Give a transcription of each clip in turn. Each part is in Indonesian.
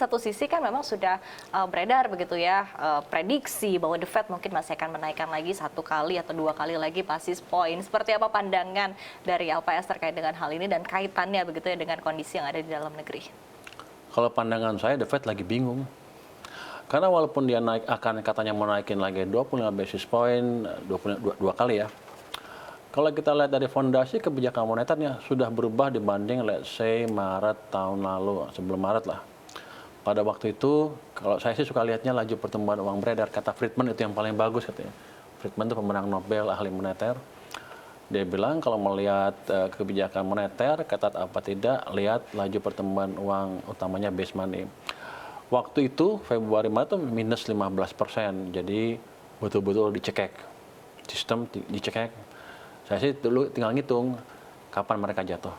satu sisi kan memang sudah beredar begitu ya, prediksi bahwa The Fed mungkin masih akan menaikkan lagi 1 kali atau 2 kali lagi basis point. Seperti apa pandangan dari LPS terkait dengan hal ini dan kaitannya begitu ya dengan kondisi yang ada di dalam negeri? Kalau pandangan saya, The Fed lagi bingung. Karena walaupun dia naik akan katanya mau naikin lagi 25 basis point, 22 kali ya. Kalau kita lihat dari fondasi kebijakan moneternya sudah berubah dibanding let's say Maret tahun lalu, sebelum Maret lah. Pada waktu itu, kalau saya sih suka lihatnya laju pertumbuhan uang beredar. Kata Friedman itu yang paling bagus katanya. Friedman itu pemenang Nobel, ahli moneter. Dia bilang kalau melihat kebijakan moneter, ketat apa tidak, lihat laju pertumbuhan uang utamanya base money. Waktu itu Februari Maret itu minus 15%, jadi betul-betul dicekek, sistem dicekek. Saya sih dulu tinggal ngitung kapan mereka jatuh.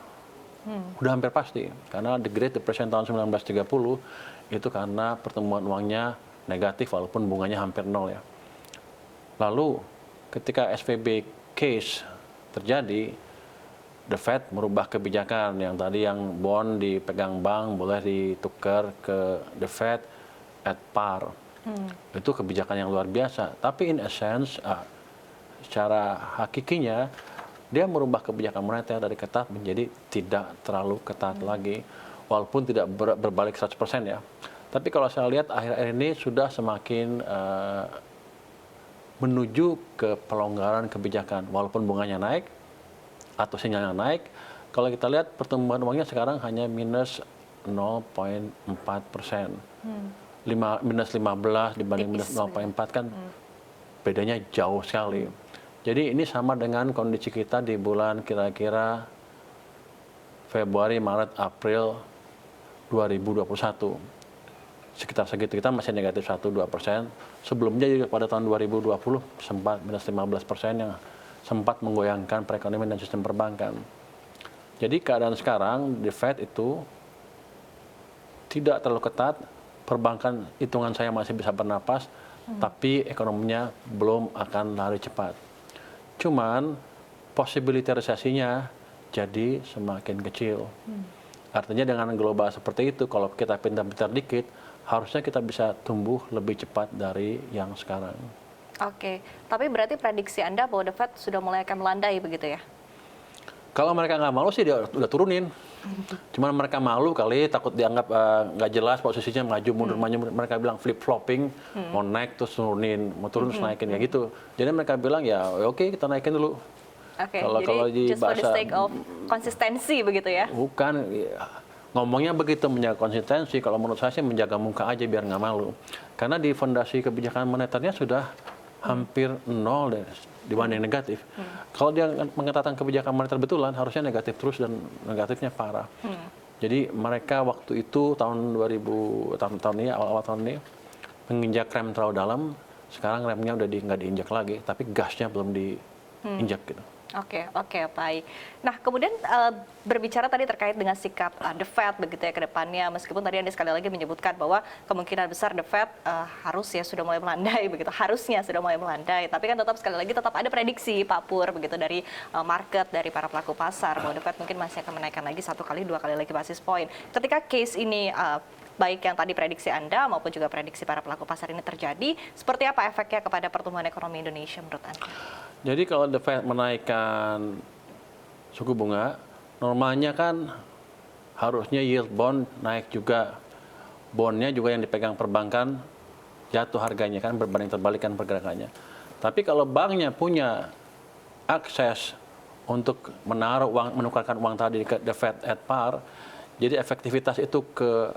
Udah hampir pasti, karena the Great Depression tahun 1930 itu karena pertumbuhan uangnya negatif walaupun bunganya hampir nol ya. Lalu ketika SVB case terjadi, The Fed merubah kebijakan yang tadi yang bond dipegang bank boleh ditukar ke The Fed at par. Itu kebijakan yang luar biasa. Tapi in essence, secara hakikinya dia merubah kebijakan moneter dari ketat menjadi tidak terlalu ketat lagi, walaupun tidak berbalik 100% ya. Tapi kalau saya lihat akhir-akhir ini sudah semakin menuju ke pelonggaran kebijakan, walaupun bunganya naik atau sinyalnya naik. Kalau kita lihat pertumbuhan uangnya sekarang hanya minus 0,4%. Minus 15 dibanding minus 0,4 kan bedanya jauh sekali. Jadi ini sama dengan kondisi kita di bulan kira-kira Februari, Maret, April 2021. Sekitar segitu, kita masih negatif 1-2%. Sebelumnya juga pada tahun 2020 sempat minus 15% yang sempat menggoyangkan perekonomian dan sistem perbankan. Jadi keadaan sekarang The Fed itu tidak terlalu ketat, perbankan hitungan saya masih bisa bernapas, tapi ekonominya belum akan lari cepat. Cuman possibility resesinya jadi semakin kecil. Artinya dengan global seperti itu, kalau kita pintar-pintar dikit, harusnya kita bisa tumbuh lebih cepat dari yang sekarang. Oke, tapi berarti prediksi Anda bahwa The Fed sudah mulai akan melandai begitu ya? Kalau mereka nggak malu sih dia udah turunin. Cuman mereka malu kali, takut dianggap nggak jelas posisinya, maju mundur maju. Mereka bilang flip flopping, mau naik terus turunin, mau turun terus naikin kayak gitu. Jadi mereka bilang ya oke kita naikin dulu. Oke, Kalau jadi di just for the bahasa sake of konsistensi begitu ya? bukan ya, ngomongnya begitu menjaga konsistensi. Kalau menurut saya sih menjaga muka aja biar nggak malu. Karena di fondasi kebijakan moneternya sudah hampir nol deh dibanding negatif. Kalau dia mengetatkan kebijakan moneter betulan, harusnya negatif terus dan negatifnya parah. Jadi mereka waktu itu tahun 2000 tahun ini awal tahun ini menginjak rem terlalu dalam. Sekarang remnya udah nggak diinjak lagi, tapi gasnya belum diinjak gitu. Oke, baik. Nah, kemudian berbicara tadi terkait dengan sikap The Fed begitu ya ke depannya, meskipun tadi Anda sekali lagi menyebutkan bahwa kemungkinan besar The Fed harusnya sudah mulai melandai begitu, harusnya sudah mulai melandai, tapi kan tetap sekali lagi tetap ada prediksi Pak Pur begitu dari market, dari para pelaku pasar bahwa The Fed mungkin masih akan menaikkan lagi 1 kali 2 kali lagi basis point. Ketika case ini baik yang tadi prediksi Anda maupun juga prediksi para pelaku pasar ini terjadi, seperti apa efeknya kepada pertumbuhan ekonomi Indonesia menurut Anda? Jadi kalau The Fed menaikkan suku bunga, normalnya kan harusnya yield bond naik juga. Bondnya juga yang dipegang perbankan jatuh harganya kan, berbanding terbalik kan pergerakannya. Tapi kalau banknya punya akses untuk menaruh uang, menukarkan uang tadi ke The Fed at par, jadi efektivitas itu ke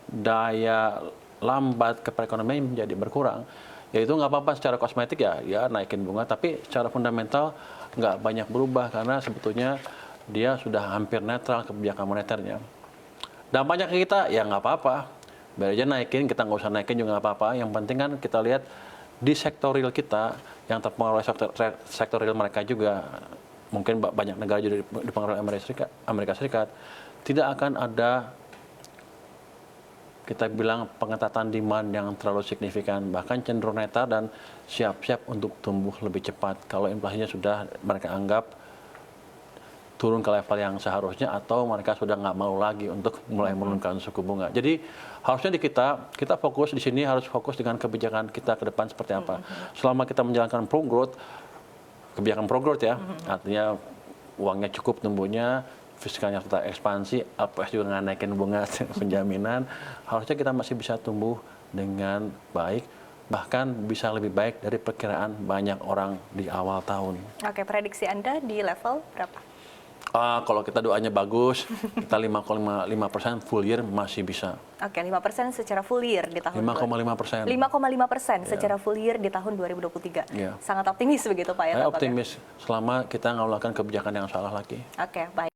daya lambat ke perekonomian menjadi berkurang. Ya itu nggak apa-apa secara kosmetik ya naikin bunga, tapi secara fundamental nggak banyak berubah karena sebetulnya dia sudah hampir netral kebijakan moneternya. Dampaknya ke kita ya nggak apa-apa, biar aja naikin, kita nggak usah naikin juga nggak apa-apa. Yang penting kan kita lihat di sektor real kita yang terpengaruh sektor real mereka juga, mungkin banyak negara juga dipengaruhi Amerika Serikat, tidak akan ada kita bilang pengetatan demand yang terlalu signifikan, bahkan cenderung netral dan siap-siap untuk tumbuh lebih cepat. Kalau inflasinya sudah mereka anggap turun ke level yang seharusnya atau mereka sudah nggak mau lagi untuk mulai menurunkan suku bunga. Jadi harusnya kita fokus di sini harus fokus dengan kebijakan kita ke depan seperti apa. Selama kita menjalankan pro growth, kebijakan pro growth ya, artinya uangnya cukup tumbuhnya, fiskalnya tetap ekspansi, LPS juga nggak naikin bunga penjaminan, harusnya kita masih bisa tumbuh dengan baik, bahkan bisa lebih baik dari perkiraan banyak orang di awal tahun. Oke, prediksi Anda di level berapa? Kalau kita doanya bagus, kita 5,5% full year masih bisa. Oke, 5% secara full year di tahun 5,5%. 5,5% secara full year di tahun 2023. Iya. Sangat optimis begitu Pak ya? Saya tampaknya? optimis selama kita nggak melakukan kebijakan yang salah lagi. Oke, baik.